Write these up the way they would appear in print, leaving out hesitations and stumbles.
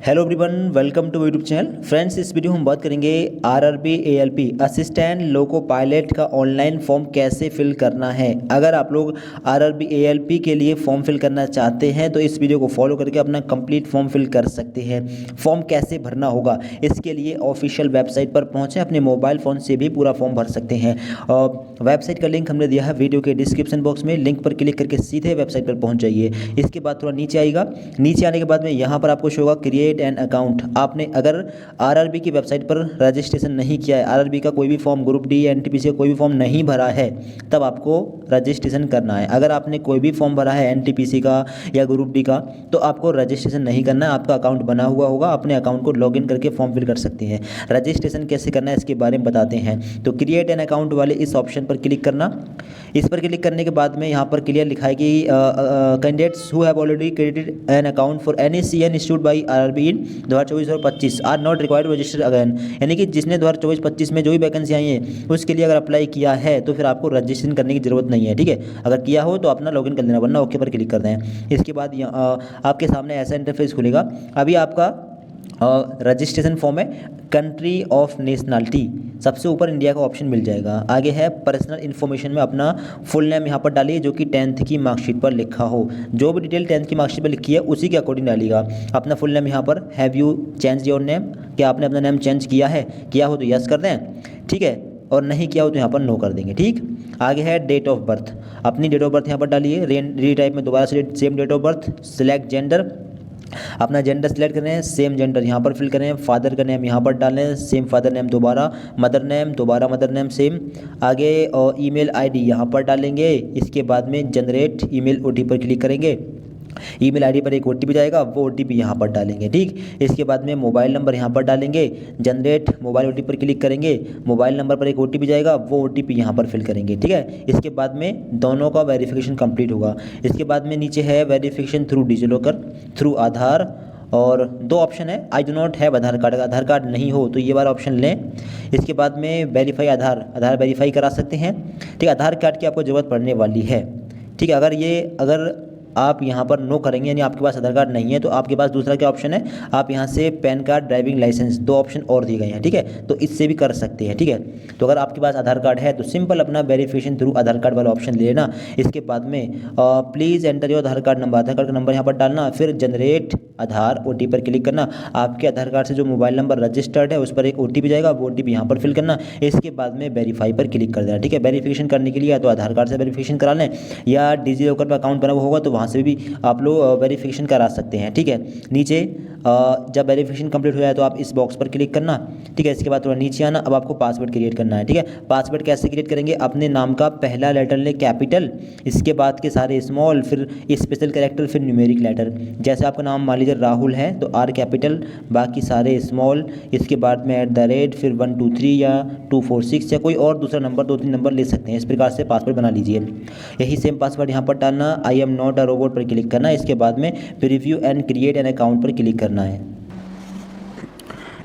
Hello everyone, welcome to YouTube channel. Friends, इस video में हम बात करेंगे RRB ALP assistant loco pilot का ऑनलाइन फॉर्म कैसे फिल करना है। अगर आप लोग आरआरबी एएलपी के लिए फॉर्म फिल करना चाहते हैं तो इस वीडियो को फॉलो करके अपना कंप्लीट फॉर्म फिल कर सकते हैं। फॉर्म कैसे भरना होगा इसके लिए ऑफिशियल वेबसाइट पर पहुँचें, अपने मोबाइल फ़ोन से भी पूरा फॉर्म भर सकते हैं। वेबसाइट का लिंक हमने दिया है वीडियो के डिस्क्रिप्शन बॉक्स में, लिंक पर क्लिक करके सीधे वेबसाइट पर पहुँच जाइए। इसके बाद थोड़ा नीचे आएगा, नीचे आने के बाद में यहाँ पर आपको शो होगा क्रिएट एन अकाउंट। आपने अगर आरआरबी की वेबसाइट पर रजिस्ट्रेशन नहीं किया है, आरआरबी का कोई भी फॉर्म, ग्रुप डी एनटीपीसी का कोई भी फॉर्म नहीं भरा है, तब आपको रजिस्ट्रेशन करना है। अगर आपने कोई भी फॉर्म भरा है एनटीपीसी का या ग्रुप डी का, तो आपको रजिस्ट्रेशन नहीं करना है। आपका अकाउंट बना हुआ होगा, अपने अकाउंट को लॉगिन करके फॉर्म फिल कर सकते हैं। रजिस्ट्रेशन कैसे करना है इसके बारे में बताते हैं। तो क्रिएट एन अकाउंट वाले इस ऑप्शन पर क्लिक करना। इस पर क्लिक करने के बाद में यहाँ पर क्लियर लिखा है कि candidates who have already created an account for any CEN issued by RRB in 2024 और 25 are not required to register again. यानी कि जिसने 2024-25 में जो भी वैकेंसी आई है उसके लिए अगर अप्लाई किया है तो फिर आपको रजिस्ट्रेशन करने की जरूरत नहीं है। ठीक है, अगर किया हो तो अपना लॉगिन कर लेना, वरना ओके पर क्लिक कर दें। इसके बाद आपके सामने ऐसा इंटरफेस खुलेगा। अभी आपका रजिस्ट्रेशन फॉर्म है, कंट्री ऑफ नेशनलिटी सबसे ऊपर इंडिया का ऑप्शन मिल जाएगा। आगे है पर्सनल इन्फॉर्मेशन में अपना फुल नेम यहाँ पर डालिए जो कि 10th की मार्कशीट पर लिखा हो। जो भी डिटेल 10th की मार्कशीट पर लिखी है उसी के अकॉर्डिंग डालिएगा। अपना फुल नेम यहाँ पर, have you change your name, क्या आपने अपना नेम चेंज किया है? किया हो तो यस कर दें, ठीक है, और नहीं किया हो तो यहाँ पर नो कर देंगे। ठीक, आगे है डेट ऑफ बर्थ। अपनी डेट ऑफ बर्थ यहाँ पर डालिए। री टाइप में दोबारा से same date of birth, select gender, अपना जेंडर सेलेक्ट करें, सेम जेंडर यहाँ पर फिल करें। फादर का नेम यहाँ पर डालें, सेम फादर नेम दोबारा, मदर नेम दोबारा मदर नेम सेम। आगे और ईमेल आईडी यहाँ पर डालेंगे। इसके बाद में जनरेट ईमेल ओटीपी पर क्लिक करेंगे। ईमेल आईडी पर एक ओटीपी जाएगा, वो ओटीपी यहाँ पर डालेंगे। ठीक, इसके बाद में मोबाइल नंबर यहाँ पर डालेंगे। जनरेट मोबाइल ओटीपी पर क्लिक करेंगे, मोबाइल नंबर पर एक ओटीपी जाएगा, वो ओटीपी यहाँ पर फिल करेंगे। ठीक है, इसके बाद में दोनों का वेरिफिकेशन कंप्लीट होगा। इसके बाद में नीचे है वेरिफिकेशन थ्रू डिजिलॉकर, थ्रू आधार, और दो ऑप्शन है, I do not have Aadhaar card, Aadhaar card नहीं हो तो ये वाला ऑप्शन लें। इसके बाद में वेरीफाई आधार वेरीफाई करा सकते हैं। ठीक, आधार कार्ड की आपको ज़रूरत पड़ने वाली है। ठीक है, अगर आप यहाँ पर नो करेंगे यानी आपके पास आधार कार्ड नहीं है, तो आपके पास दूसरा क्या ऑप्शन है, आप यहाँ से पैन कार्ड, ड्राइविंग लाइसेंस, दो ऑप्शन और दिए गए हैं। ठीक है, तो इससे भी कर सकते हैं। ठीक है, तो अगर आपके पास आधार कार्ड है तो सिंपल अपना वेरिफिकेशन थ्रू आधार कार्ड वाला ऑप्शन ले लेना। इसके बाद में please enter your Aadhaar card number, Aadhaar card का नंबर यहाँ पर डालना, फिर जनरेट आधार ओटीपी पर क्लिक करना। आपके आधार कार्ड से जो मोबाइल नंबर रजिस्टर्ड है उस पर एक ओटीपी जाएगा, वो ओटीपी यहाँ पर फिल करना। इसके बाद में वेरीफाई पर क्लिक कर देना। ठीक है, वेरिफिकेशन करने के लिए या तो आधार कार्ड से वेरिफिकेशन करा लें या डिजिलॉकर पर अकाउंट बना हुआ होगा तो वहाँ से भी आप लोग वेरिफिकेशन करा सकते हैं। ठीक है, नीचे जब वेरिफिकेशन कंप्लीट हो जाए तो आप इस बॉक्स पर क्लिक करना। ठीक है, इसके बाद थोड़ा नीचे आना। अब आपको पासवर्ड क्रिएट करना है। ठीक है, पासवर्ड कैसे क्रिएट करेंगे, अपने नाम का पहला लेटर ले कैपिटल, इसके बाद के सारे स्मॉल, फिर स्पेशल कैरेक्टर, फिर न्यूमेरिक लेटर। जैसे आपका नाम मान लीजिए राहुल है तो आर कैपिटल, बाकी सारे स्मॉल, इसके बाद में @ फिर 1 2 3 या 2 4 6 या कोई और दूसरा नंबर, 2-3 नंबर ले सकते हैं। इस प्रकार से पासवर्ड बना लीजिए। यही सेम पासवर्ड यहाँ पर डालना। I am not a robot पर क्लिक करना। इसके बाद में preview and create an account पर क्लिक करना है।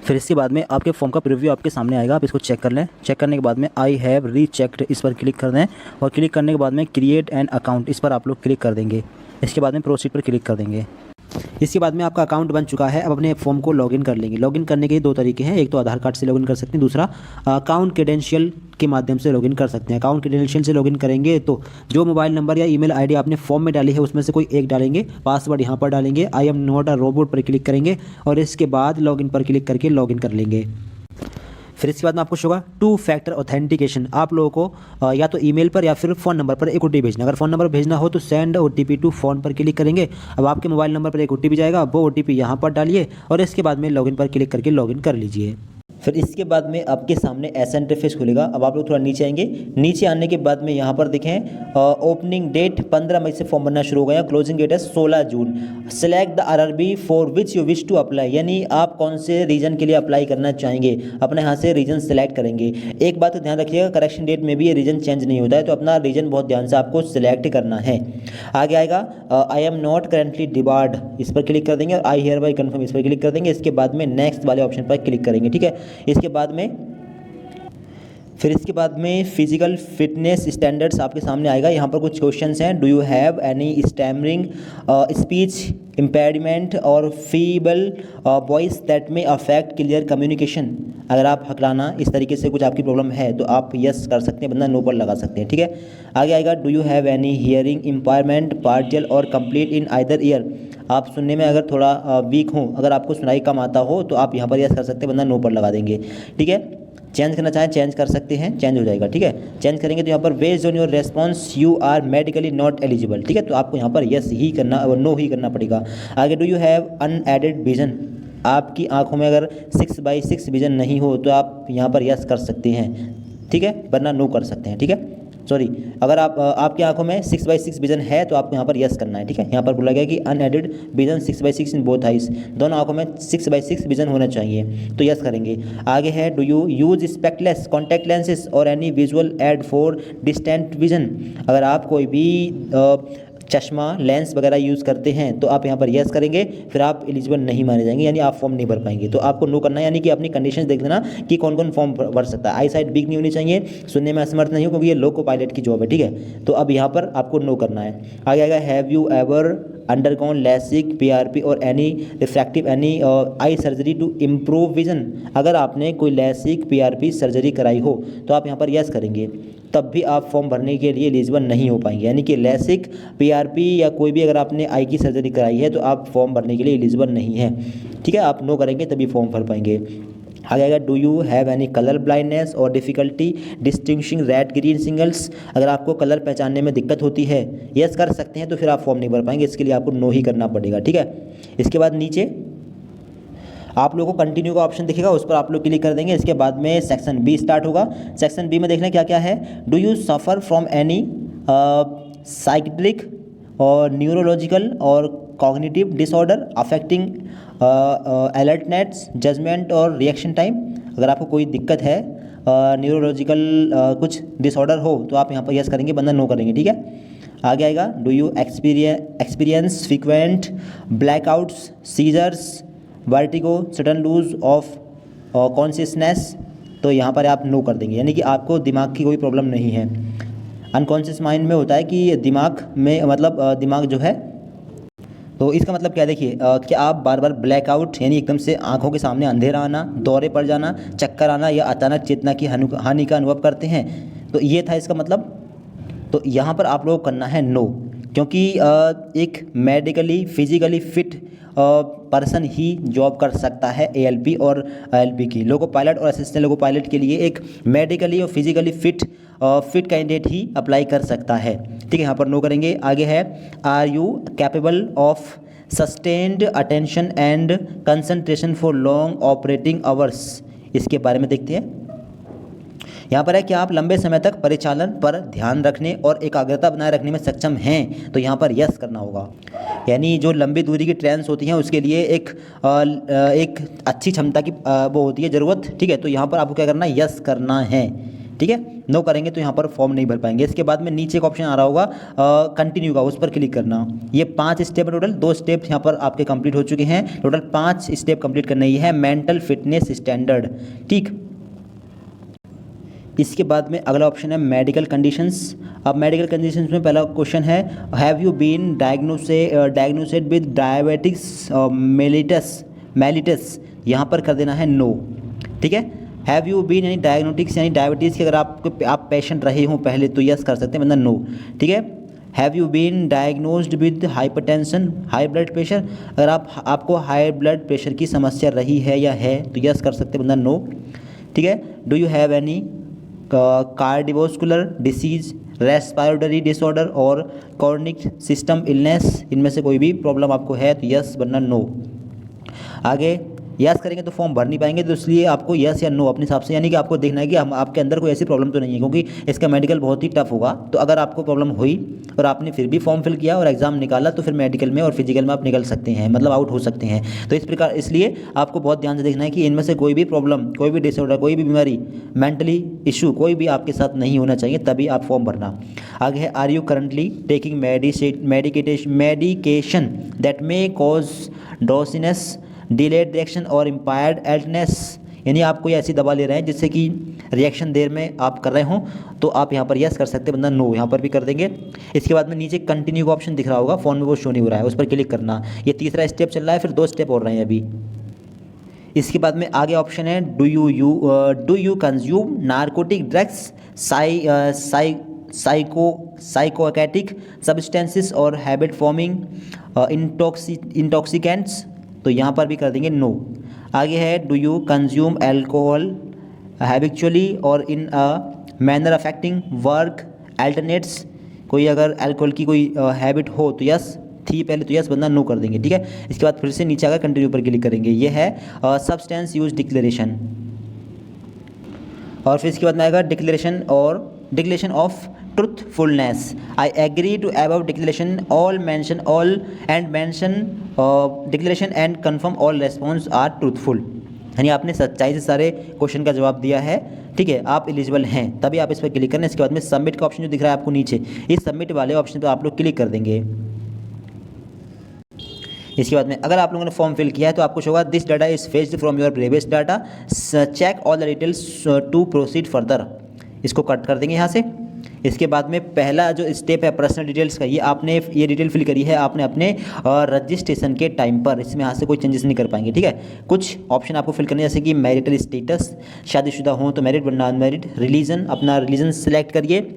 फिर इसके बाद में आपके फॉर्म का प्रीव्यू आपके सामने आएगा, आप इसको चेक कर लें। चेक करने के बाद में आई हैव रीचेक्ड इस पर क्लिक कर दें, और क्लिक करने के बाद में क्रिएट एन अकाउंट इस पर आप लोग क्लिक कर देंगे। इसके बाद में प्रोसीड पर क्लिक कर देंगे। इसके बाद में आपका अकाउंट बन चुका है। अब अपने फॉर्म को लॉगिन कर लेंगे। लॉगिन करने के दो तरीके हैं, एक तो आधार कार्ड से लॉगिन कर सकते हैं, दूसरा अकाउंट क्रेडेंशियल के माध्यम से लॉगिन कर सकते हैं। अकाउंट क्रेडेंशियल से लॉगिन करेंगे तो जो मोबाइल नंबर या ईमेल आईडी आपने फॉर्म में डाली है उसमें से कोई एक डालेंगे, पासवर्ड यहाँ पर डालेंगे, I am not a robot पर क्लिक करेंगे और इसके बाद लॉगिन पर क्लिक करके लॉगिन कर लेंगे। फिर इसके बाद में आपको होगा 2 फैक्टर ऑथेंटिकेशन। आप लोगों को या तो ईमेल पर या फिर फ़ोन नंबर पर एक ओटीपी भेजना। अगर फ़ोन नंबर भेजना हो तो सेंड ओटीपी टू फ़ोन पर क्लिक करेंगे। अब आपके मोबाइल नंबर पर एक ओटीपी जाएगा, वो ओटीपी यहाँ पर डालिए और इसके बाद में लॉगिन पर क्लिक करके लॉगिन कर लीजिए। फिर इसके बाद में आपके सामने ऐसा इंटरफेस खुलेगा। अब आप लोग थोड़ा नीचे आएंगे। नीचे आने के बाद में यहाँ पर देखें ओपनिंग डेट 15 मई से फॉर्म भरना शुरू हो गया, क्लोजिंग डेट है 16 June. Select the RRB for which you wish to apply, यानी आप कौन से रीजन के लिए अप्लाई करना चाहेंगे, अपने यहाँ से रीजन सेलेक्ट करेंगे। एक बात ध्यान रखिएगा, करेक्शन डेट में भी ये रीजन चेंज नहीं होता है, तो अपना रीजन बहुत ध्यान से आपको सिलेक्ट करना है। आगे आएगा I am not currently debarred, इस पर क्लिक कर देंगे और आई हियर बाई कन्फर्म इस पर क्लिक कर देंगे। इसके बाद में नेक्स्ट वाले ऑप्शन पर क्लिक करेंगे। ठीक है, इसके बाद में फिर इसके बाद में फिजिकल फिटनेस स्टैंडर्ड्स आपके सामने आएगा। यहाँ पर कुछ क्वेश्चंस हैं। Do you have any stammering, speech impairment और फीबल वॉइस दैट में अफेक्ट क्लियर कम्युनिकेशन। अगर आप हकलाना इस तरीके से कुछ आपकी प्रॉब्लम है तो आप यस कर सकते हैं, वरना नो पर लगा सकते हैं, ठीक है। आगे आएगा do you have any hearing impairment partial और कंप्लीट इन आइदर ईयर। आप सुनने में अगर थोड़ा वीक हो, अगर आपको सुनाई कम आता हो तो आप यहाँ पर यस कर सकते हैं, वरना नो पर लगा देंगे, ठीक है। चेंज करना चाहें चेंज कर सकते हैं, चेंज हो जाएगा, ठीक है। चेंज करेंगे तो यहाँ पर based on your response you are medically not eligible, ठीक है। तो आपको यहाँ पर यस ही करना और नो ही करना पड़ेगा। आगे do you have unaided vision. आपकी आंखों में अगर 6/6 विजन नहीं हो तो आप यहाँ पर यस कर सकते हैं, ठीक है, वरना नो कर सकते हैं, ठीक है। सॉरी, अगर आपकी आंखों में 6/6 विजन है तो आपको यहाँ पर यस करना है, ठीक है। यहाँ पर बोला गया कि unaided vision 6/6 in both eyes, दोनों आंखों में 6/6 विजन होना चाहिए, तो यस करेंगे। आगे है do you use spectacles contact lenses और any visual aid for distant vision. अगर आप कोई भी चश्मा लेंस वगैरह यूज़ करते हैं तो आप यहाँ पर यस करेंगे, फिर आप एलिजिबल नहीं माने जाएंगे, यानी आप फॉर्म नहीं भर पाएंगे, तो आपको नो करना है। यानी कि अपनी कंडीशंस देख लेना कि कौन कौन फॉर्म भर सकता है। आई साइट वीक नहीं होनी चाहिए, सुनने में असमर्थ नहीं हो, क्योंकि ये लोको पायलट की जॉब है, ठीक है। तो अब यहाँ पर आपको नो करना है। आगे आएगा have you ever undergone LASIK PRP और any refractive any eye surgery to improve vision. अगर आपने कोई लैसिक पीआरपी सर्जरी कराई हो तो आप यहाँ पर यस करेंगे, तब भी आप फॉर्म भरने के लिए एलिजिबल नहीं हो पाएंगे। यानी कि लैसिक पीआरपी या कोई भी अगर आपने आई की सर्जरी कराई है तो आप फॉर्म भरने के लिए एलिजिबल नहीं है, ठीक है। आप नो करेंगे तभी फॉर्म भर पाएंगे। आगे आएगा do you have any colour blindness और difficulty distinguishing red green signals. अगर आपको कलर पहचानने में दिक्कत होती है, यस कर सकते हैं, तो फिर आप फॉर्म नहीं भर पाएंगे, इसके लिए आपको नो ही करना पड़ेगा, ठीक है। इसके बाद नीचे आप लोगों को कंटिन्यू का ऑप्शन दिखेगा, उस पर आप लोग क्लिक कर देंगे। इसके बाद में सेक्शन बी स्टार्ट होगा। सेक्शन बी में देखना क्या क्या है। Do you suffer from any psychiatric और न्यूरोलॉजिकल और cognitive disorder affecting alertness judgement और रिएक्शन टाइम। अगर आपको कोई दिक्कत है, न्यूरोलॉजिकल कुछ डिसऑर्डर हो, तो आप यहाँ पर यस करेंगे, वरना नो करेंगे, ठीक है। आगे आएगा do you experience frequent blackouts seizures vertigo sudden loss of consciousness. तो यहाँ पर आप नो कर देंगे, यानी कि आपको दिमाग की कोई प्रॉब्लम नहीं है। अनकॉन्शियस माइंड में होता है कि दिमाग में मतलब दिमाग जो है, तो इसका मतलब क्या देखिए कि आप बार बार ब्लैकआउट यानी एकदम से आंखों के सामने अंधेरा आना, दौरे पड़ जाना, चक्कर आना या अचानक चेतना की हानि का अनुभव करते हैं, तो ये था इसका मतलब। तो यहाँ पर आप लोगों को करना है नो, क्योंकि एक मेडिकली फिजिकली फिट पर्सन ही जॉब कर सकता है एएलपी और आईएलपी की। लोको पायलट और असिस्टेंट लोको पायलट के लिए एक मेडिकली और फिजिकली फिट कैंडिडेट ही अप्लाई कर सकता है, ठीक है। यहाँ पर नो करेंगे। आगे है are you capable of sustained attention and concentration for long operating hours. इसके बारे में देखते हैं। यहाँ पर है कि आप लंबे समय तक परिचालन पर ध्यान रखने और एकाग्रता बनाए रखने में सक्षम हैं, तो यहाँ पर यस करना होगा। यानी जो लंबी दूरी की ट्रेन्स होती हैं उसके लिए एक अच्छी क्षमता की वो होती है ज़रूरत, ठीक है। तो यहाँ पर आपको क्या करना है, यस करना है, ठीक है। नो करेंगे तो यहाँ पर फॉर्म नहीं भर पाएंगे। इसके बाद में नीचे एक ऑप्शन आ रहा होगा कंटिन्यू का, उस पर क्लिक करना। ये 5 स्टेप टोटल, 2 स्टेप यहाँ पर आपके कंप्लीट हो चुके हैं, टोटल 5 स्टेप कंप्लीट करने ही है। मेंटल फिटनेस स्टैंडर्ड, ठीक। इसके बाद में अगला ऑप्शन है मेडिकल कंडीशंस। अब मेडिकल कंडीशंस में पहला क्वेश्चन है have you been diagnosed with diabetics mellitus. यहाँ पर कर देना है नो, ठीक है। हैव यू बीन यानी डायग्नोटिक्स यानी डायबिटीज़ के अगर आप पेशेंट रहे हों पहले तो यस कर सकते हैं, मतलब नो, ठीक है। Have you been diagnosed with hypertension high blood pressure. अगर आपको हाई ब्लड प्रेशर की समस्या रही है या है तो यस कर सकते हैं, मतलब नो, ठीक है। Do you have any cardiovascular disease respiratory disorder और कॉर्निक सिस्टम इलनेस। इनमें से कोई भी प्रॉब्लम आपको है तो यस वरना नो। आगे यस करेंगे तो फॉर्म भर नहीं पाएंगे, तो इसलिए आपको यस या नो अपने हिसाब से, यानी कि आपको देखना है कि हम आपके अंदर कोई ऐसी प्रॉब्लम तो नहीं है, क्योंकि इसका मेडिकल बहुत ही टफ होगा। तो अगर आपको प्रॉब्लम हुई और आपने फिर भी फॉर्म फिल किया और एग्जाम निकाला तो फिर मेडिकल में और फिजिकल में आप निकल सकते हैं, मतलब आउट हो सकते हैं। तो इस प्रकार इसलिए आपको बहुत ध्यान से देखना है कि इनमें से कोई भी प्रॉब्लम, कोई भी डिसऑर्डर, कोई भी बीमारी, मेंटली इशू कोई भी आपके साथ नहीं होना चाहिए, तभी आप फॉर्म भरना। आगे है are you currently taking medication that may cause drowsiness delayed reaction और इम्पायर्ड एल्टनेस यानी आप कोई ऐसी दवा ले रहे हैं जिससे कि रिएक्शन देर में आप कर रहे हों, तो आप यहाँ पर यस कर सकते हैं, वरना नो यहाँ पर भी कर देंगे। इसके बाद में नीचे कंटिन्यू का ऑप्शन दिख रहा होगा, फ़ोन में वो शो नहीं हो रहा है, उस पर क्लिक करना। ये तीसरा स्टेप चल रहा है, फिर 2 स्टेप और रहे हैं अभी। इसके बाद में आगे ऑप्शन है do you consume narcotic drugs, psychoactive substances और हैबिट फॉर्मिंग इंटॉक्सिकेंट्स, तो यहाँ पर भी कर देंगे नो। आगे है do you consume alcohol habitually और in a manner affecting work alertness, कोई अगर अल्कोहल की कोई हैबिट हो तो यस थी पहले, तो यस वरना नो कर देंगे, ठीक है। इसके बाद फिर से नीचे आकर कंटिन्यू पर क्लिक करेंगे। ये है सब्सटेंस यूज डिक्लेरेशन, और फिर इसके बाद में आएगा declaration of truthfulness. I agree to above declaration declaration and confirm all response are truthful, यानी आपने सच्चाई से सारे क्वेश्चन का जवाब दिया है, ठीक है, आप एलिजिबल हैं, तभी आप इस पर क्लिक करना। इसके बाद में सबमिट का ऑप्शन जो दिख रहा है आपको नीचे, इस सबमिट वाले ऑप्शन पर आप लोग क्लिक कर देंगे। इसके बाद में अगर आप लोगों ने फॉर्म फिल किया है तो आपको शो होगा this data is fetched from your previous data, check all the details to proceed further, इसको कट कर देंगे यहाँ से। इसके बाद में पहला जो स्टेप है पर्सनल डिटेल्स का, ये आपने ये डिटेल फिल करी है आपने अपने रजिस्ट्रेशन के टाइम पर, इसमें यहाँ से कोई चेंजेस नहीं कर पाएंगे, ठीक है। कुछ ऑप्शन आपको फिल करने जैसे कि मैरिटल स्टेटस, शादीशुदा हो तो मैरिड वरना अनमैरिड, रिलीजन अपना रिलीजन सेलेक्ट करिए।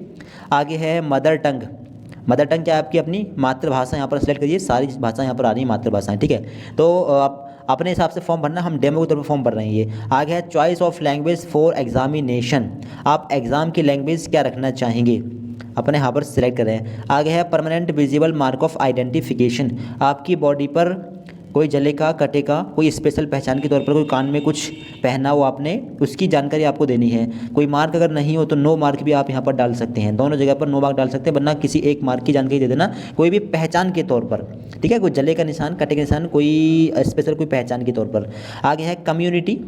आगे है मदर टंग क्या है आपकी अपनी मातृभाषा, यहाँ पर सेलेक्ट करिए, सारी भाषा यहाँ पर आ रही है मातृभाषाएं, ठीक है। तो आप अपने हिसाब से फॉर्म भरना, हम डेमो के तौर पर फॉर्म भर रहे हैं ये। आगे है choice of language for examination, आप एग्ज़ाम की लैंग्वेज क्या रखना चाहेंगे अपने यहाँ पर सिलेक्ट करें। आगे है permanent visible mark of identification, आपकी बॉडी पर कोई जलेगा कटेगा, कोई स्पेशल पहचान के तौर पर कोई कान में कुछ पहना हो आपने, उसकी जानकारी आपको देनी है। कोई मार्क अगर नहीं हो तो नो मार्क भी आप यहाँ पर डाल सकते हैं, दोनों जगह पर नो मार्क डाल सकते हैं, वरना किसी एक मार्क की जानकारी दे देना, कोई भी पहचान के तौर पर, ठीक है, कोई जले का निशान, कटे का निशान, कोई स्पेशल कोई पहचान के तौर पर। आगे है कम्युनिटी,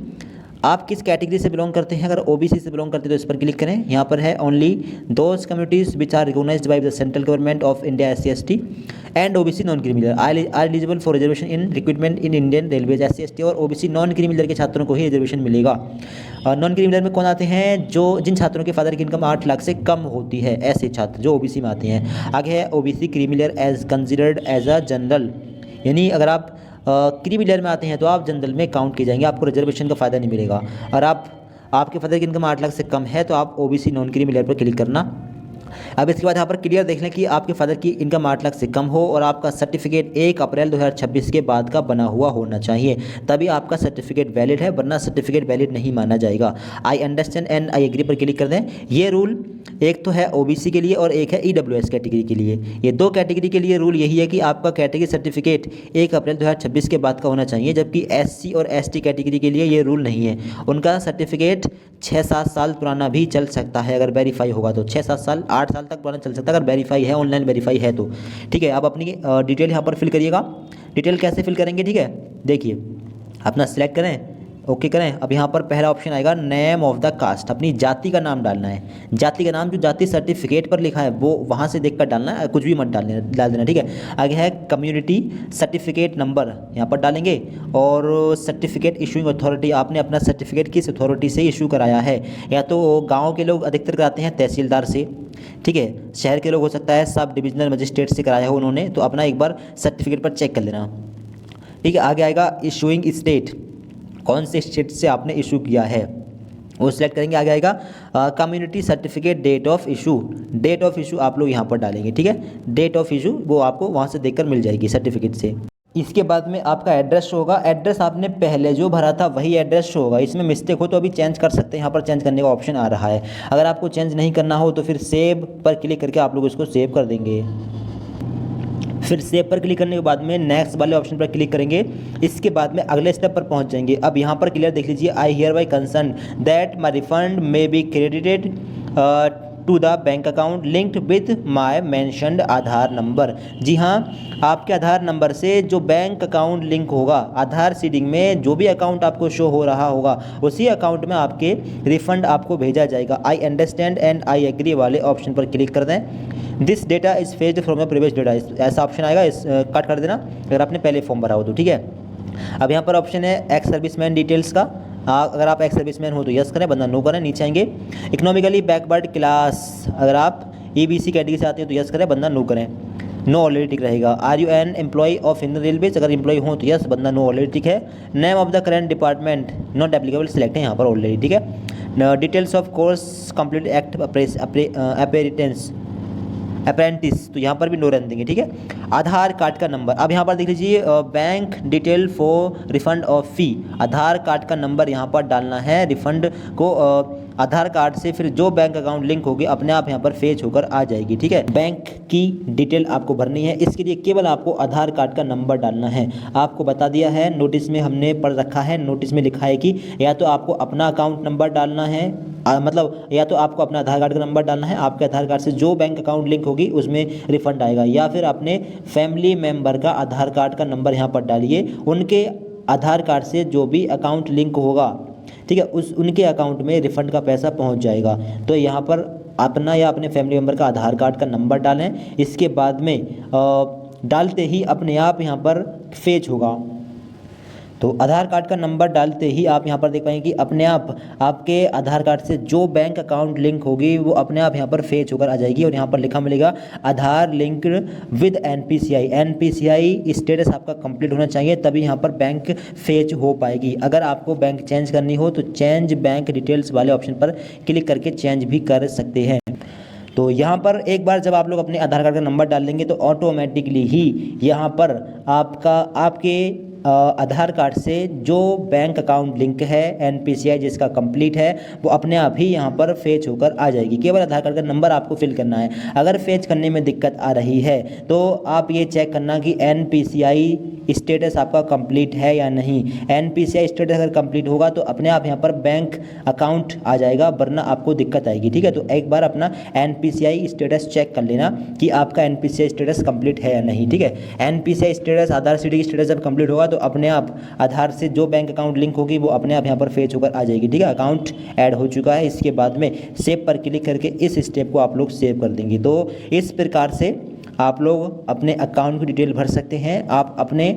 आप किस कैटेगरी से बिलोंग करते हैं, अगर ओबीसी से बिलोंग करते हैं तो इस पर क्लिक करें। यहाँ पर है only those communities which are recognised by the central government of India SC/ST and OBC non creamy layer are eligible for reservation in recruitment in Indian Railways. SC/ST और ओबीसी नॉन क्रीमिलर के छात्रों को ही रिजर्वेशन मिलेगा। Non क्रीमिलर में कौन आते हैं, जिन छात्रों के फादर की इनकम 8 लाख से कम होती है, ऐसे छात्र जो ओबीसी में आते हैं। आगे है OBC creamy layer as considered as a general, यानी अगर आप क्रीमिलर में आते हैं तो आप जनरल में काउंट किए जाएंगे, आपको रिजर्वेशन का फ़ायदा नहीं मिलेगा। और आपके फादर की इनकम 8 लाख से कम है तो आप ओबीसी नॉन क्रीमिलर पर क्लिक करना। अब इसके बाद यहाँ पर क्लियर देख लें कि आपके फादर की इनकम 8 लाख से कम हो और आपका सर्टिफिकेट 1 अप्रैल 2026 के बाद का बना हुआ होना चाहिए, तभी आपका सर्टिफिकेट वैलिड है, वरना सर्टिफिकेट वैलिड नहीं माना जाएगा। I understand and I agree पर क्लिक कर दें। ये रूल एक तो है ओबीसी के लिए और एक है EWS कैटेगरी के लिए। ये 2 कैटेगरी के लिए रूल यही है कि आपका कैटेगरी सर्टिफिकेट 1 अप्रैल 2026 के बाद का होना चाहिए, जबकि SC और ST कैटेगरी के लिए ये रूल नहीं है। उनका सर्टिफिकेट 6-7 साल पुराना भी चल सकता है, अगर वेरीफाई होगा तो 6-7 साल 8 साल तक पुराना चल सकता है अगर वेरीफाई है, ऑनलाइन वेरीफाई है तो, ठीक है। आप अपनी डिटेल यहाँ पर फिल करिएगा। डिटेल कैसे फिल करेंगे, ठीक है, देखिए अपना सिलेक्ट करें, ओके करें। अब यहाँ पर पहला ऑप्शन आएगा नेम ऑफ द कास्ट, अपनी जाति का नाम डालना है। जाति का नाम जो जाति सर्टिफिकेट पर लिखा है वो वहाँ से देखकर डालना है, कुछ भी मत डाल देना, ठीक है। आगे है कम्युनिटी सर्टिफिकेट नंबर, यहाँ पर डालेंगे। और सर्टिफिकेट इशूइंग अथॉरिटी, आपने अपना सर्टिफिकेट किस अथॉरिटी से इशू कराया है, या तो गाँव के लोग अधिकतर कराते हैं तहसीलदार से, ठीक है, शहर के लोग हो सकता है सब डिविजनल मजिस्ट्रेट से कराया हो उन्होंने, तो अपना एक बार सर्टिफिकेट पर चेक कर लेना, ठीक है। आगे आएगा इशूइंग स्टेट, कौन से स्टेट से आपने इशू किया है वो सिलेक्ट करेंगे। आगे आएगा community certificate date of issue आप लोग यहाँ पर डालेंगे, ठीक है। डेट ऑफ इशू वो आपको वहाँ से देखकर मिल जाएगी सर्टिफिकेट से। इसके बाद में आपका एड्रेस होगा, एड्रेस आपने पहले जो भरा था वही एड्रेस होगा, इसमें मिस्टेक हो तो अभी चेंज कर सकते हैं, यहाँ पर चेंज करने का ऑप्शन आ रहा है। अगर आपको चेंज नहीं करना हो तो फिर सेव पर क्लिक करके आप लोग इसको सेव कर देंगे। फिर सेव पर क्लिक करने के बाद में नेक्स्ट वाले ऑप्शन पर क्लिक करेंगे। इसके बाद में अगले स्टेप पर पहुंच जाएंगे। अब यहाँ पर क्लियर देख लीजिए, I hereby consent that my refund may be credited to the bank account linked with my mentioned Aadhaar number. जी हाँ, आपके आधार नंबर से जो बैंक अकाउंट लिंक होगा, आधार सीडिंग में जो भी अकाउंट आपको शो हो रहा होगा उसी अकाउंट में आपके रिफंड आपको भेजा जाएगा। I understand and I agree वाले ऑप्शन पर क्लिक कर दें। This data is fetched from your previous data, ऐसा ऑप्शन आएगा, इस कट कर देना अगर आपने पहले फॉर्म भरा हो तो, ठीक है। अब यहाँ पर ऑप्शन है एक्स सर्विसमैन डिटेल्स का, अगर आप एक्स सर्विसमैन हो तो यस करें, वरना नो करें, नीचे आएंगे। इकोनॉमिकली बैकवर्ड क्लास, अगर आप EBC कैटेगरी से आते हैं तो यस करें, वरना नो करें, नो ऑलरेडी टिक रहेगा। Are you an employ of Indian Railways, अगर एम्प्लॉय हो तो यस, वरना नो ऑलरेडी टिक है। Name of the current department not applicable, select है यहाँ पर ऑलरेडी, ठीक है। Details of course complete act apprentice, तो यहाँ पर भी नो रहने देंगे, ठीक है। आधार कार्ड का नंबर, अब यहाँ पर देख लीजिए bank detail for refund of fee, Aadhaar card का नंबर यहाँ पर डालना है। रिफंड को आधार कार्ड से फिर जो बैंक अकाउंट लिंक होगी अपने आप यहाँ पर फेच होकर आ जाएगी, ठीक है। बैंक की डिटेल आपको भरनी है, इसके लिए केवल आपको आधार कार्ड का नंबर डालना है। आपको बता दिया है, नोटिस में हमने पढ़ रखा है, नोटिस में लिखा है कि या तो आपको अपना अकाउंट नंबर डालना है, मतलब या तो आपको अपना आधार कार्ड का नंबर डालना है, आपके आधार कार्ड से जो बैंक अकाउंट लिंक होगी उसमें रिफंड आएगा, या फिर अपने फैमिली मेम्बर का आधार कार्ड का नंबर यहाँ पर डालिए, उनके आधार कार्ड से जो भी अकाउंट लिंक होगा, ठीक है, उनके अकाउंट में रिफंड का पैसा पहुंच जाएगा। तो यहाँ पर अपना या अपने फैमिली मेम्बर का आधार कार्ड का नंबर डालें, इसके बाद में डालते ही अपने आप यहाँ पर फेच होगा। तो आधार कार्ड का नंबर डालते ही आप यहाँ पर देख पाएंगे कि अपने आप आपके आधार कार्ड से जो बैंक अकाउंट लिंक होगी वो अपने आप यहाँ पर फेच होकर आ जाएगी, और यहाँ पर लिखा मिलेगा आधार लिंक विद NPCI स्टेटस आपका कंप्लीट होना चाहिए, तभी यहाँ पर बैंक फेच हो पाएगी। अगर आपको बैंक चेंज करनी हो तो चेंज बैंक डिटेल्स वाले ऑप्शन पर क्लिक करके चेंज भी कर सकते हैं। तो यहाँ पर एक बार जब आप लोग अपने आधार कार्ड का नंबर डाल देंगे तो ऑटोमेटिकली ही यहाँ पर आपके आधार कार्ड से जो बैंक अकाउंट लिंक है NPCI जिसका कंप्लीट है वो अपने आप ही यहाँ पर फेच होकर आ जाएगी। केवल आधार कार्ड का नंबर आपको फिल करना है। अगर फेच करने में दिक्कत आ रही है तो आप ये चेक करना कि NPCI स्टेटस आपका कंप्लीट है या नहीं। NPCI स्टेटस अगर कंप्लीट होगा तो अपने आप यहाँ पर बैंक अकाउंट आ जाएगा, वरना आपको दिक्कत आएगी, ठीक है। तो एक बार अपना NPCI स्टेटस चेक कर लेना कि आपका NPCI स्टेटस कंप्लीट है या नहीं, ठीक है। NPCI स्टेटस आधार सीडी स्टेटस जब कंप्लीट होगा तो अपने आप आधार से जो बैंक अकाउंट लिंक होगी वो अपने आप यहाँ पर फेच होकर आ जाएगी, ठीक है। अकाउंट ऐड हो चुका है, इसके बाद में सेव पर क्लिक करके इस स्टेप को आप लोग सेव कर देंगे। तो इस प्रकार से आप लोग अपने अकाउंट की डिटेल भर सकते हैं। आप अपने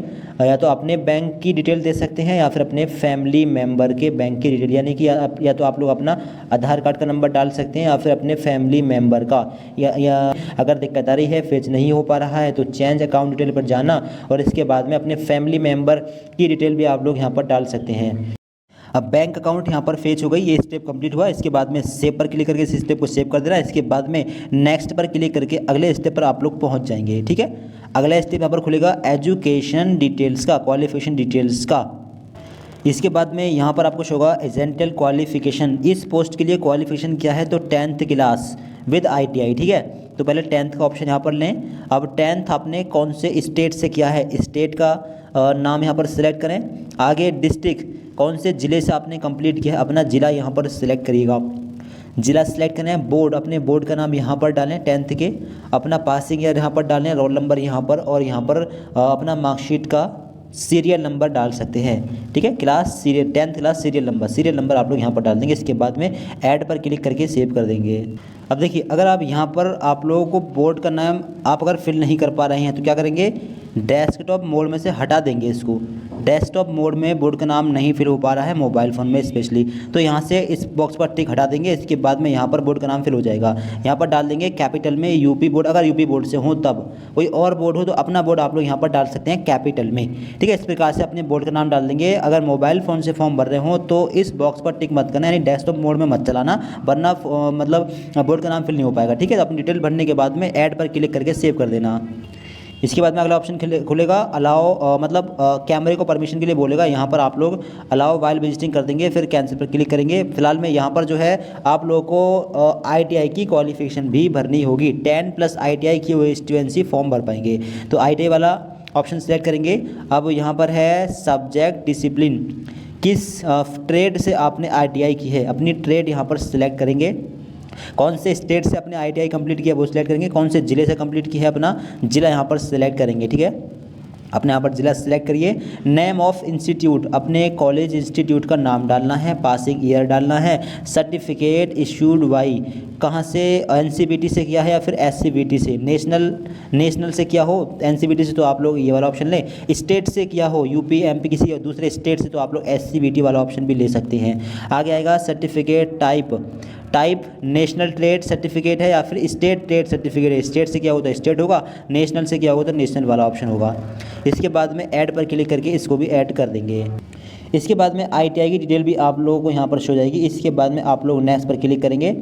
या तो अपने बैंक की डिटेल दे सकते हैं या फिर अपने फैमिली मेम्बर के बैंक की डिटेल, यानी कि या तो आप लोग अपना आधार कार्ड का नंबर डाल सकते हैं या फिर अपने फैमिली मेम्बर का, या अगर दिक्कत आ रही है फेच नहीं हो पा रहा है तो चेंज अकाउंट डिटेल पर जाना और इसके बाद में अपने फैमिली मेम्बर की डिटेल भी आप लोग यहाँ पर डाल सकते हैं। अब बैंक अकाउंट यहाँ पर फेच हो गई, ये स्टेप कंप्लीट हुआ। इसके बाद में सेव पर क्लिक करके इस स्टेप को सेव कर देना। इसके बाद में नेक्स्ट पर क्लिक करके अगले स्टेप पर आप लोग पहुँच जाएंगे, ठीक है। अगला स्टेप यहाँ पर खुलेगा एजुकेशन डिटेल्स का, क्वालिफिकेशन डिटेल्स का। इसके बाद में यहाँ पर आपको शो होगा एजेंटल क्वालिफिकेशन। इस पोस्ट के लिए क्वालिफिकेशन क्या है तो 10th क्लास विद ITI, ठीक है। तो पहले 10th का ऑप्शन यहाँ पर लें। अब 10th आपने कौन से स्टेट से किया है, स्टेट का नाम यहाँ पर सिलेक्ट करें। आगे डिस्ट्रिक्ट, कौन से ज़िले से आपने कंप्लीट किया है, अपना ज़िला यहाँ पर सिलेक्ट करिएगा। ज़िला सिलेक्ट करें। बोर्ड, अपने बोर्ड का नाम यहाँ पर डालें 10th के। अपना पासिंग ईयर यहाँ पर डालें, रोल नंबर यहाँ पर, और यहाँ पर अपना मार्कशीट का सीरियल नंबर डाल सकते हैं, ठीक है। Class serial 10th class serial number आप लोग यहाँ पर डाल देंगे। इसके बाद में ऐड पर क्लिक करके सेव कर देंगे। अब देखिए, अगर आप यहाँ पर आप लोगों को बोर्ड का नाम आप अगर फिल नहीं कर पा रहे हैं तो क्या करेंगे, डेस्कटॉप मोड में से हटा देंगे इसको। डेस्कटॉप मोड में बोर्ड का नाम नहीं फिल हो पा रहा है मोबाइल फ़ोन में स्पेशली, तो यहाँ से इस बॉक्स पर टिक हटा देंगे। इसके बाद में यहाँ पर बोर्ड का नाम फिल हो जाएगा। यहाँ पर डाल देंगे कैपिटल में यूपी बोर्ड, अगर यूपी बोर्ड से हो तब। कोई और बोर्ड हो तो अपना बोर्ड आप लोग यहाँ पर डाल सकते हैं कैपिटल में, ठीक है। इस प्रकार से अपने बोर्ड का नाम डाल देंगे। अगर मोबाइल फ़ोन से फॉर्म भर रहे हो तो इस बॉक्स पर टिक मत करना, यानी डेस्कटॉप मोड में मत चलाना, वरना मतलब बोर्ड का नाम फिल नहीं हो पाएगा, ठीक है। तो अपनी डिटेल भरने के बाद में ऐड पर क्लिक करके सेव कर देना। इसके बाद में अगला ऑप्शन खुलेगा अलाउ, मतलब कैमरे को परमिशन के लिए बोलेगा। यहाँ पर आप लोग अलाउ वाइल विजिटिंग कर देंगे, फिर कैंसिल पर क्लिक करेंगे। फिलहाल में यहाँ पर जो है आप लोगों को ITI की क्वालिफिकेशन भी भरनी होगी। 10+ ITI की वो स्टूडेंसी फॉर्म भर पाएंगे, तो ITI वाला ऑप्शन सेलेक्ट करेंगे। अब यहाँ पर है सब्जेक्ट डिसिप्लिन, किस ट्रेड से आपने ITI की है, अपनी ट्रेड यहाँ पर सिलेक्ट करेंगे। कौन से स्टेट से अपने ITI कंप्लीट किया वो सिलेक्ट करेंगे, कौन से ज़िले से कंप्लीट किया है अपना ज़िला यहाँ पर सिलेक्ट करेंगे, ठीक है। अपने यहाँ पर ज़िला सेलेक्ट करिए। नेम ऑफ इंस्टीट्यूट, अपने कॉलेज इंस्टीट्यूट का नाम डालना है, पासिंग ईयर डालना है, सर्टिफिकेट इशूड बाई, कहाँ से, एनसीबीटी से किया है या फिर एससीबीटी से, नेशनल से किया हो, एनसीबीटी से तो आप लोग ये वाला ऑप्शन लें, स्टेट से किया हो यूपी एमपी किसी दूसरे स्टेट से तो आप लोग एससीबीटी वाला ऑप्शन भी ले सकते हैं। आगे आएगा certificate type national trade certificate है या फिर स्टेट ट्रेड सर्टिफिकेट है, स्टेट से किया हो तो स्टेट होगा, नेशनल से किया होगा तो नेशनल वाला ऑप्शन होगा। इसके बाद में ऐड पर क्लिक करके इसको भी ऐड कर देंगे। इसके बाद में ITI की डिटेल भी आप लोगों को यहाँ पर शो जाएगी। इसके बाद में आप लोग नेक्स्ट पर क्लिक करेंगे।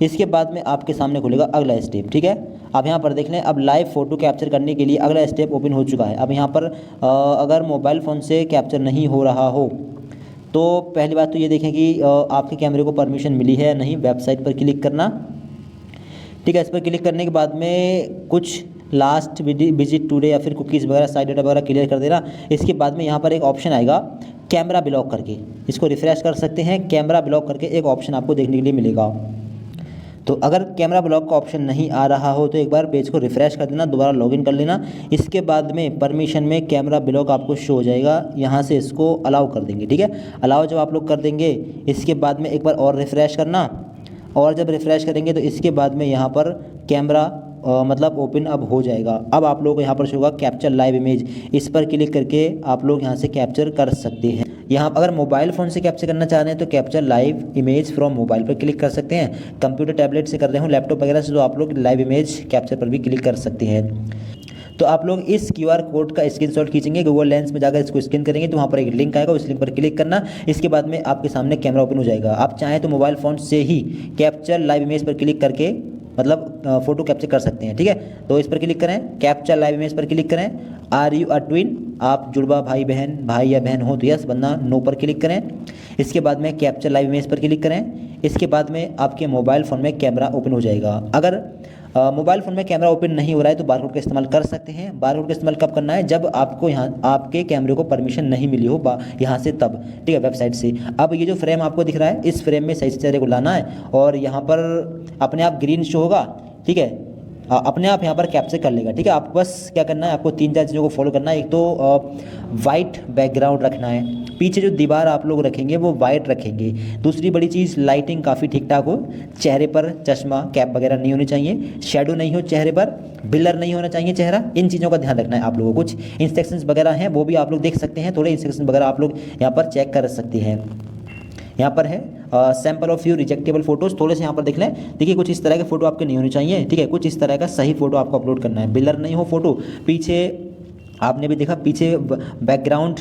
इसके बाद में आपके सामने खुलेगा अगला स्टेप, ठीक है। अब यहाँ पर देख लें, अब लाइव फ़ोटो कैप्चर करने के लिए अगला स्टेप ओपन हो चुका है। अब यहाँ पर अगर मोबाइल फ़ोन से कैप्चर नहीं हो रहा हो तो पहली बात तो ये देखें कि आपके कैमरे को परमिशन मिली है या नहीं। वेबसाइट पर क्लिक करना, ठीक है। इस पर क्लिक करने के बाद में कुछ लास्ट विजिट टुडे या फिर कुकीज़ वगैरह साइड डाटा वगैरह क्लियर कर देना। इसके बाद में यहाँ पर एक ऑप्शन आएगा कैमरा ब्लॉक करके, इसको रिफ्रेश कर सकते हैं। कैमरा ब्लॉक करके एक ऑप्शन आपको देखने के लिए मिलेगा। तो अगर कैमरा ब्लॉक का ऑप्शन नहीं आ रहा हो तो एक बार पेज को रिफ़्रेश कर देना, दोबारा लॉगिन कर लेना। इसके बाद में परमिशन में कैमरा ब्लॉक आपको शो हो जाएगा, यहाँ से इसको अलाउ कर देंगे, ठीक है। अलाउ जब आप लोग कर देंगे इसके बाद में एक बार और रिफ़्रेश करना, और जब रिफ़्रेश करेंगे तो इसके बाद में यहाँ पर कैमरा मतलब ओपन अब हो जाएगा। अब आप लोग यहाँ पर शो होगा कैप्चर लाइव इमेज, इस पर क्लिक करके आप लोग यहाँ से कैप्चर कर सकते हैं। यहाँ अगर मोबाइल फ़ोन से कैप्चर करना चाह रहे हैं तो capture live image from mobile पर क्लिक कर सकते हैं। कंप्यूटर टैबलेट से कर रहे हो, लैपटॉप वगैरह से, तो आप लोग लाइव इमेज कैप्चर पर भी क्लिक कर सकते हैं। तो आप लोग इस QR कोड का स्क्रीनशॉट खींचेंगे, गूगल लेंस में जाकर इसको स्कैन करेंगे तो वहाँ पर एक लिंक आएगा, उस लिंक पर क्लिक करना। इसके बाद में आपके सामने कैमरा ओपन हो जाएगा। आप चाहें तो मोबाइल फ़ोन से ही कैप्चर लाइव इमेज पर क्लिक करके मतलब फ़ोटो कैप्चर कर सकते हैं, ठीक है। तो इस पर क्लिक करें, कैप्चर लाइव इमेज पर क्लिक करें। आर यू अ ट्विन, आप जुड़वा भाई या बहन हो तो यस, वरना नो पर क्लिक करें। इसके बाद में कैप्चर लाइव इमेज पर क्लिक करें। इसके बाद में आपके मोबाइल फ़ोन में कैमरा ओपन हो जाएगा। अगर मोबाइल फ़ोन में कैमरा ओपन नहीं हो रहा है तो बारकोड का इस्तेमाल कर सकते हैं। बारकोड का इस्तेमाल कब करना है, जब आपको यहाँ आपके कैमरे को परमिशन नहीं मिली हो यहाँ से तब, ठीक है, वेबसाइट से। अब ये जो फ्रेम आपको दिख रहा है, इस फ्रेम में सही से चेहरे को लाना है और यहाँ पर अपने आप ग्रीन शो होगा, ठीक है, अपने आप यहाँ पर कैप्चर कर लेगा, ठीक है। आपको बस क्या करना है, आपको 3-4 चीज़ों को फॉलो करना है। एक तो वाइट बैकग्राउंड रखना है, पीछे जो दीवार आप लोग रखेंगे वो वाइट रखेंगे। दूसरी बड़ी चीज़, लाइटिंग काफ़ी ठीक ठाक हो, चेहरे पर चश्मा कैप वगैरह नहीं होनी चाहिए, शेडो नहीं हो चेहरे पर, ब्लर नहीं होना चाहिए चेहरा। इन चीज़ों का ध्यान रखना है आप लोगों को। कुछ इंस्ट्रक्शंस वगैरह हैं वो भी आप लोग देख सकते हैं, थोड़े इंस्ट्रक्शन वगैरह आप लोग यहाँ पर चेक कर सकते हैं। यहाँ पर है सैम्पल ऑफ यू रिजेक्टेबल फोटोज़, थोड़े से यहाँ पर देख लें। देखिए कुछ इस तरह के फ़ोटो आपके नहीं होनी चाहिए, ठीक है। कुछ इस तरह का सही फ़ोटो आपको अपलोड करना है, ब्लर नहीं हो फ़ोटो, पीछे आपने भी देखा पीछे बैकग्राउंड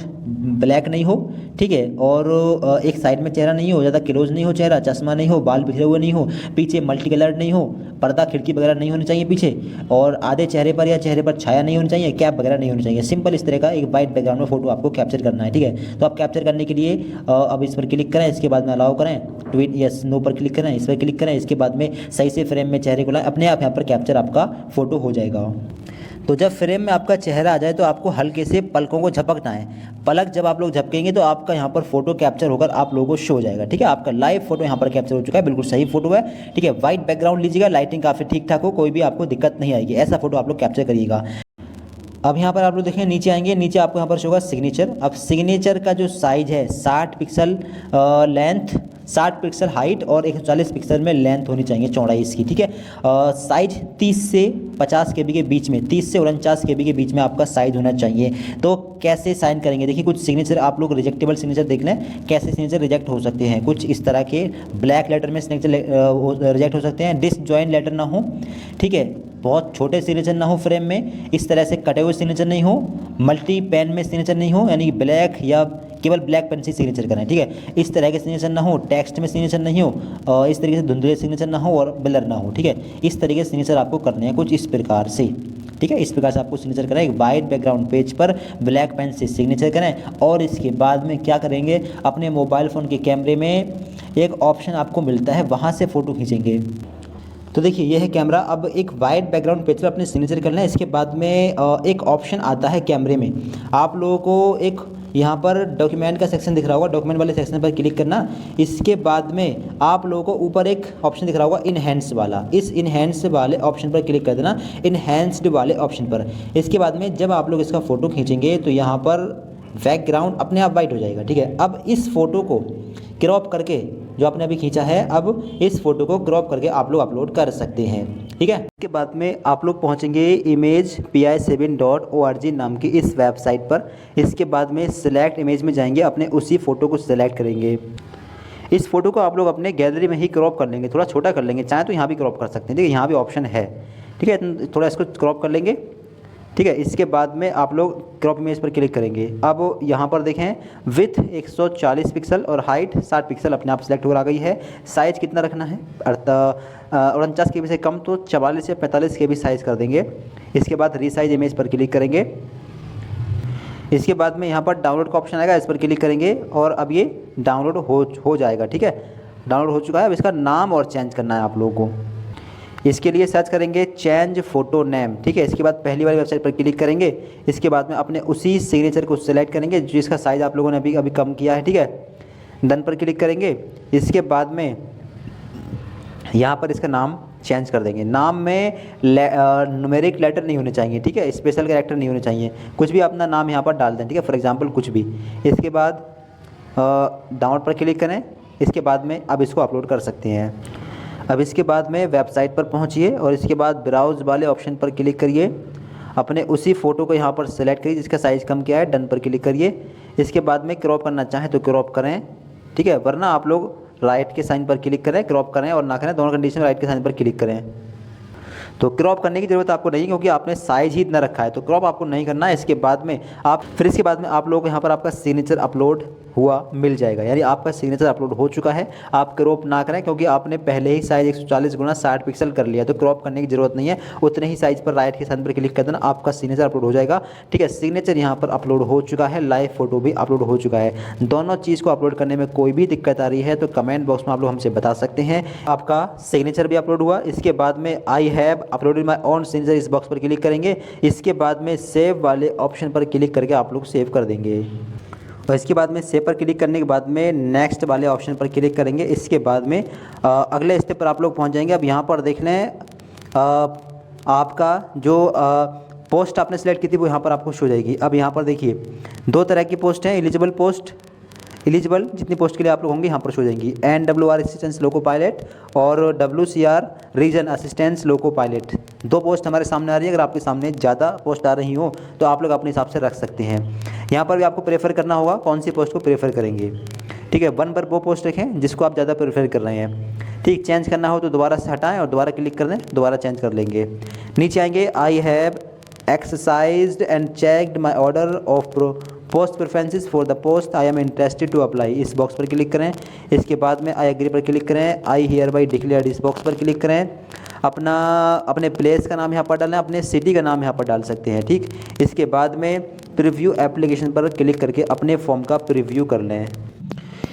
ब्लैक नहीं हो, ठीक है, और एक साइड में चेहरा नहीं हो, ज़्यादा क्लोज नहीं हो चेहरा, चश्मा नहीं हो, बाल बिखरे हुए नहीं हो, पीछे मल्टी कलर्ड नहीं हो, पर्दा खिड़की वगैरह नहीं होनी चाहिए पीछे, और आधे चेहरे पर या चेहरे पर छाया नहीं होनी चाहिए, कैप वगैरह नहीं होनी चाहिए। सिंपल इस तरह का एक वाइट बैकग्राउंड में फोटो आपको कैप्चर करना है, ठीक है। तो आप कैप्चर करने के लिए अब इस पर क्लिक करें, इसके बाद में अलाउ करें, ट्वीट यस नो पर क्लिक करें, इस पर क्लिक करें। इसके बाद में सही से फ्रेम में चेहरे को लाएं, अपने आप यहाँ पर कैप्चर आपका फ़ोटो हो जाएगा। तो जब फ्रेम में आपका चेहरा आ जाए तो आपको हल्के से पलकों को झपकना है। पलक जब आप लोग झपकेंगे तो आपका यहाँ पर फोटो कैप्चर होकर आप लोगों को शो हो जाएगा, ठीक है। आपका लाइव फोटो यहाँ पर कैप्चर हो चुका है, बिल्कुल सही फोटो है, ठीक है। वाइट बैकग्राउंड लीजिएगा, लाइटिंग काफ़ी ठीक ठाक हो, कोई भी आपको दिक्कत नहीं आएगी, ऐसा फोटो आप लोग कैप्चर करिएगा। अब यहाँ पर आप लोग देखें, नीचे आएंगे, नीचे आपको यहाँ पर शो होगा सिग्नेचर। अब सिग्नेचर का जो साइज़ है 60 पिक्सल लेंथ, 60 पिक्सल हाइट और 140 पिक्सल में लेंथ होनी चाहिए, चौड़ाई इसकी, ठीक है। साइज 30 से 50 KB के बीच में, 30 से 49 KB के बीच में आपका साइज होना चाहिए। तो कैसे साइन करेंगे, देखिए कुछ सिग्नेचर आप लोग रिजेक्टेबल सिग्नेचर देख लें, कैसे सिग्नेचर रिजेक्ट हो सकते हैं। कुछ इस तरह के ब्लैक लेटर में सिग्नेचर रिजेक्ट हो सकते हैं, डिसजॉइंट लेटर ना हो, ठीक है, बहुत छोटे सिग्नेचर ना हो फ्रेम में, इस तरह से कटे हुए सिग्नेचर नहीं हो, मल्टी पेन में सिग्नेचर नहीं हो, यानी कि ब्लैक या केवल ब्लैक पेन से सिग्नेचर करें, ठीक है। इस तरह के सिग्नेचर ना हो, टेक्स्ट में सिग्नेचर नहीं हो, इस तरीके से धुंधले सिग्नेचर ना हो और ब्लर ना हो, ठीक है। इस तरीके से सिग्नेचर आपको करने हैं कुछ इस प्रकार से, ठीक है। इस प्रकार से आपको सिग्नेचर करें, एक वाइट बैकग्राउंड पेज पर ब्लैक पेन से सिग्नेचर करें। और इसके बाद में क्या करेंगे, अपने मोबाइल फ़ोन के कैमरे में एक ऑप्शन आपको मिलता है, वहाँ से फ़ोटो खींचेंगे। तो देखिए ये है कैमरा। अब एक वाइट बैकग्राउंड पेज पर अपने सिग्नेचर करना है। इसके बाद में एक ऑप्शन आता है कैमरे में, आप लोगों को एक यहाँ पर डॉक्यूमेंट का सेक्शन दिख रहा होगा, डॉक्यूमेंट वाले सेक्शन पर क्लिक करना। इसके बाद में आप लोगों को ऊपर एक ऑप्शन दिख रहा होगा इनहैंस वाला, इस इनहैंस वाले ऑप्शन पर क्लिक कर देना, इनहैंस्ड वाले ऑप्शन पर। इसके बाद में जब आप लोग इसका फ़ोटो खींचेंगे तो यहाँ पर बैकग्राउंड अपने आप वाइट हो जाएगा, ठीक है। अब इस फोटो को क्रॉप करके जो आपने अभी खींचा है, अब इस फोटो को क्रॉप करके आप लोग अपलोड कर सकते हैं, ठीक है। इसके बाद में आप लोग पहुंचेंगे image.pi7.org नाम की इस वेबसाइट पर। इसके बाद में सिलेक्ट इमेज में जाएंगे, अपने उसी फ़ोटो को सिलेक्ट करेंगे। इस फोटो को आप लोग अपने गैलरी में ही क्रॉप कर लेंगे, थोड़ा छोटा कर लेंगे, चाहे तो यहाँ भी क्रॉप कर सकते हैं, ठीक है, यहाँ भी ऑप्शन है, ठीक है। थोड़ा इसको क्रॉप कर लेंगे, ठीक है। इसके बाद में आप लोग क्रॉप इमेज पर क्लिक करेंगे। अब यहाँ पर देखें विथ 140 पिक्सल और हाइट 60 पिक्सल अपने आप सेलेक्ट हो आ गई है। साइज़ कितना रखना है, 49 KB से कम तो 44 या 45 KB साइज़ कर देंगे। इसके बाद रीसाइज इमेज पर क्लिक करेंगे। इसके बाद में यहाँ पर डाउनलोड का ऑप्शन आएगा, इस पर क्लिक करेंगे और अब ये डाउनलोड हो जाएगा, ठीक है। डाउनलोड हो चुका है। अब इसका नाम और चेंज करना है आप लोगों को। इसके लिए सर्च करेंगे चेंज फ़ोटो नेम, ठीक है। इसके बाद पहली वाली वेबसाइट पर क्लिक करेंगे। इसके बाद में अपने उसी सिग्नेचर को सेलेक्ट करेंगे जिसका साइज़ आप लोगों ने अभी कम किया है, ठीक है। डन पर क्लिक करेंगे। इसके बाद में यहाँ पर इसका नाम चेंज कर देंगे। नाम में न्यूमेरिक लेटर नहीं होने चाहिए, ठीक है, स्पेशल कैरेक्टर नहीं होने चाहिए, कुछ भी अपना नाम यहाँ पर डाल दें, ठीक है, फॉर एग्जांपल कुछ भी। इसके बाद डाउनलोड पर क्लिक करें। इसके बाद में अब इसको अपलोड कर सकते हैं। अब इसके बाद में वेबसाइट पर पहुंचिए और इसके बाद ब्राउज़ वाले ऑप्शन पर क्लिक करिए। अपने उसी फ़ोटो को यहाँ पर सेलेक्ट करिए जिसका साइज़ कम किया है, डन पर क्लिक करिए। इसके बाद में क्रॉप करना चाहें तो क्रॉप करें, ठीक है, वरना आप लोग राइट के साइन पर क्लिक करें, क्रॉप करें और ना करें, दोनों कंडीशन में राइट के साइन पर क्लिक करें। तो क्रॉप करने की ज़रूरत आपको नहीं, क्योंकि आपने साइज़ ही इतना रखा है, तो क्रॉप आपको नहीं करना है। इसके बाद में इसके बाद में आप लोग यहाँ पर आपका सिग्नेचर अपलोड हुआ मिल जाएगा, यानी आपका सिग्नेचर अपलोड हो चुका है। आप क्रॉप ना करें क्योंकि आपने पहले ही साइज़ 140x60 पिक्सल कर लिया, तो क्रॉप करने की ज़रूरत नहीं है। उतने ही साइज़ पर राइट के साइन पर क्लिक कर देना, आपका सिग्नेचर अपलोड हो जाएगा, ठीक है। सिग्नेचर यहाँ पर अपलोड हो चुका है, लाइव फोटो भी अपलोड हो चुका है। दोनों चीज़ को अपलोड करने में कोई भी दिक्कत आ रही है तो कमेंट बॉक्स में आप लोग हमसे बता सकते हैं। आपका सिग्नेचर भी अपलोड हुआ। इसके बाद में I have uploaded my own signature, इस बॉक्स पर क्लिक करेंगे। इसके बाद में सेव वाले ऑप्शन पर क्लिक करके आप लोग सेव कर देंगे। और इसके बाद में सेव पर क्लिक करने के बाद में नेक्स्ट वाले ऑप्शन पर क्लिक करेंगे। इसके बाद में अगले स्टेप पर आप लोग पहुंच जाएंगे। अब यहाँ पर देख लें आपका जो पोस्ट आपने सेलेक्ट की थी वो यहाँ पर आपको शो हो जाएगी। अब यहाँ पर देखिए 2 तरह की पोस्ट हैं, एलिजिबल पोस्ट, एलिजिबल जितनी पोस्ट के लिए आप लोग होंगे यहाँ पर शो जाएंगी, NWR असिस्टेंस लोको पायलट और WCR region assistance loco pilot. 2 post हमारे सामने आ रही है। अगर आपके सामने ज़्यादा पोस्ट आ रही हो तो आप लोग अपने हिसाब से रख सकते हैं। यहाँ पर भी आपको प्रेफर करना होगा कौन सी पोस्ट को प्रेफर करेंगे, ठीक है। 1 पर वो पोस्ट रखें जिसको आप ज़्यादा प्रेफर कर रहे हैं, ठीक। चेंज करना हो तो दोबारा से हटाएं और दोबारा क्लिक कर दें, दोबारा चेंज कर लेंगे। नीचे आएंगे I have exercised and checked my order of post preferences for the post I am interested to apply, इस बॉक्स पर क्लिक करें। इसके बाद में आई एग्री पर क्लिक करें। आई हियर बाई डिक्लेयर्ड, इस बॉक्स पर क्लिक करें। अपने प्लेस का नाम यहाँ पर डालें, अपने सिटी का नाम यहाँ पर डाल सकते हैं, ठीक। इसके बाद में प्रीव्यू एप्लीकेशन पर क्लिक करके अपने फॉर्म का प्रीव्यू कर लें।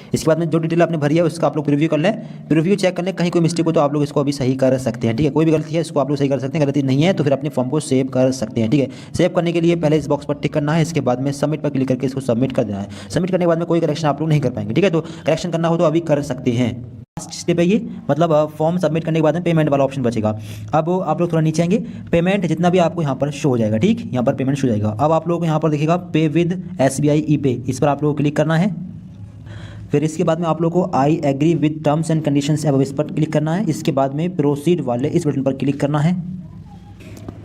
इसके बाद में जो डिटेल आपने भरी है उसका आप लोग प्रीव्यू कर लें। प्रीव्यू चेक कर लें, कहीं कोई मिस्टेक हो तो आप लोग इसको अभी सही कर सकते हैं, ठीक है। कोई भी गलती है इसको आप लोग सही कर सकते हैं, गलती नहीं है तो फिर अपने फॉर्म को सेव कर सकते हैं, ठीक है। सेव करने के लिए पहले इस बॉक्स पर टिक करना है। इसके बाद में सबमिट पर क्लिक करके इसको सबमिट कर देना है। सबमिट करने के बाद में कोई करेक्शन आप लोग नहीं कर पाएंगे, ठीक है। तो करेक्शन करना हो तो अभी कर सकते हैं। लास्ट स्टेप है ये, मतलब फॉर्म सबमिट करने के बाद में पेमेंट वाला ऑप्शन बचेगा। अब आप लोग थोड़ा नीचे आएंगे, पेमेंट जितना भी आपको यहाँ पर शो हो जाएगा, ठीक। यहाँ पर पेमेंट शो हो जाएगा। अब आप लोग यहाँ पर देखिएगा पे विद SBI ई-पे, इस पर आप लोग को क्लिक करना है। फिर इसके बाद में आप लोग को I agree with terms and conditions अब इस पर क्लिक करना है। इसके बाद में प्रोसीड वाले इस बटन पर क्लिक करना है।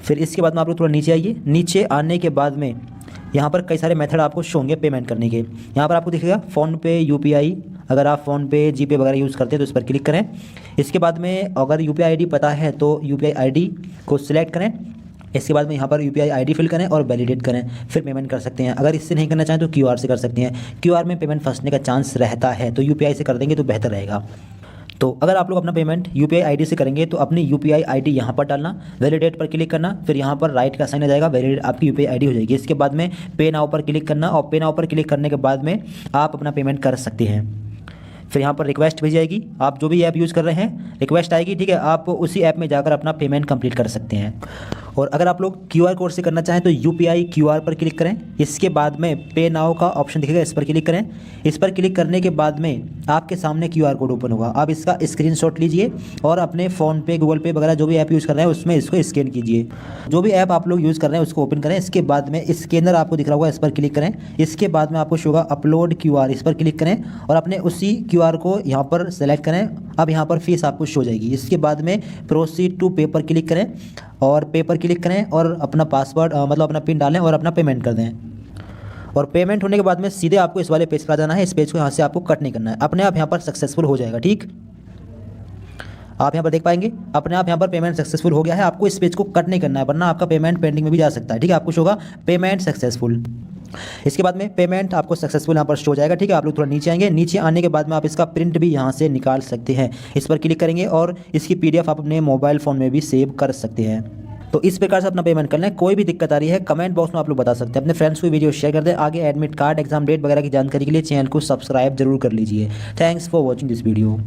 फिर इसके बाद में आप लोग थोड़ा नीचे आइए। नीचे आने के बाद में यहाँ पर कई सारे मेथड आपको शो होंगे पेमेंट करने के। यहाँ पर आपको दिखेगा फ़ोनपे, UPI, अगर आप फ़ोनपे, जीपे वगैरह यूज़ करते हैं तो इस पर क्लिक करें। इसके बाद में अगर UPI ID पता है तो UPI ID को सिलेक्ट करें। इसके बाद में यहाँ पर UPI ID फिल करें और वैलिडेट करें, फिर पेमेंट कर सकते हैं। अगर इससे नहीं करना चाहें तो QR से कर सकते हैं। QR में पेमेंट फंसने का चांस रहता है, तो UPI से कर देंगे तो बेहतर रहेगा। तो अगर आप लोग अपना पेमेंट UPI ID से करेंगे तो अपनी UPI ID यहाँ पर डालना, वैलिडेट पर क्लिक करना, फिर यहाँ पर राइट का साइन आ जाएगा, वैलिडेट आपकी UPI ID हो जाएगी। इसके बाद में पे नाउ पर क्लिक करना और पे नाउ पर क्लिक करने के बाद में आप अपना पेमेंट कर सकते हैं। फिर यहाँ पर रिक्वेस्ट भेज जाएगी, आप जो भी ऐप यूज़ कर रहे हैं रिक्वेस्ट आएगी, ठीक है। आप उसी ऐप में जाकर अपना पेमेंट कंप्लीट कर सकते हैं। और अगर आप लोग QR कोड से करना चाहें तो UPI QR पर क्लिक करें। इसके बाद में पे नाउ का ऑप्शन दिखेगा, इस पर क्लिक करें। इस पर क्लिक करने के बाद में आपके सामने QR कोड ओपन होगा। आप इसका स्क्रीनशॉट लीजिए और अपने फ़ोनपे, गूगल पे वगैरह जो भी ऐप यूज़ कर रहे हैं उसमें इसको स्कैन कीजिए। जो भी ऐप आप लोग यूज़ कर रहे हैं उसको ओपन करें। इसके बाद में स्कैनर आपको दिख रहा होगा, इस पर क्लिक करें। इसके बाद में आपको शो होगा अपलोड QR, इस पर क्लिक करें और अपने उसी QR को यहाँ पर सेलेक्ट करें। अब यहाँ पर फीस आपको शो हो जाएगी। इसके बाद में प्रोसीड टू पे पर क्लिक करें और पे पर क्लिक करें और अपना पासवर्ड मतलब अपना पिन डालें और अपना पेमेंट कर दें। और पेमेंट होने के बाद में सीधे आपको इस वाले पेज पर आ जाना है। इस पेज को यहाँ से आपको कट नहीं करना है, अपने आप यहाँ पर सक्सेसफुल हो जाएगा। ठीक, आप यहाँ पर देख पाएंगे अपने आप यहाँ पर पेमेंट सक्सेसफुल हो गया है। आपको इस पेज को कट नहीं करना है वरना आपका पेमेंट पेंडिंग में भी जा सकता है। ठीक है, आपको शो होगा पेमेंट सक्सेसफुल। इसके बाद में पेमेंट आपको सक्सेसफुल यहाँ पर शो हो जाएगा। ठीक है, आप लोग थोड़ा नीचे आएंगे। नीचे आने के बाद में आप इसका प्रिंट भी यहाँ से निकाल सकते हैं। इस पर क्लिक करेंगे और इसकी PDF आप अपने मोबाइल फ़ोन में भी सेव कर सकते हैं। तो इस प्रकार से अपना पेमेंट कर लें। कोई भी दिक्कत आ रही है कमेंट बॉक्स में आप लोग बता सकते हैं। अपने फ्रेंड्स को वीडियो शेयर कर दें। आगे एडमिट कार्ड, एग्जाम डेट वगैरह की जानकारी के लिए चैनल को सब्सक्राइब जरूर कर लीजिए। Thanks for watching this video.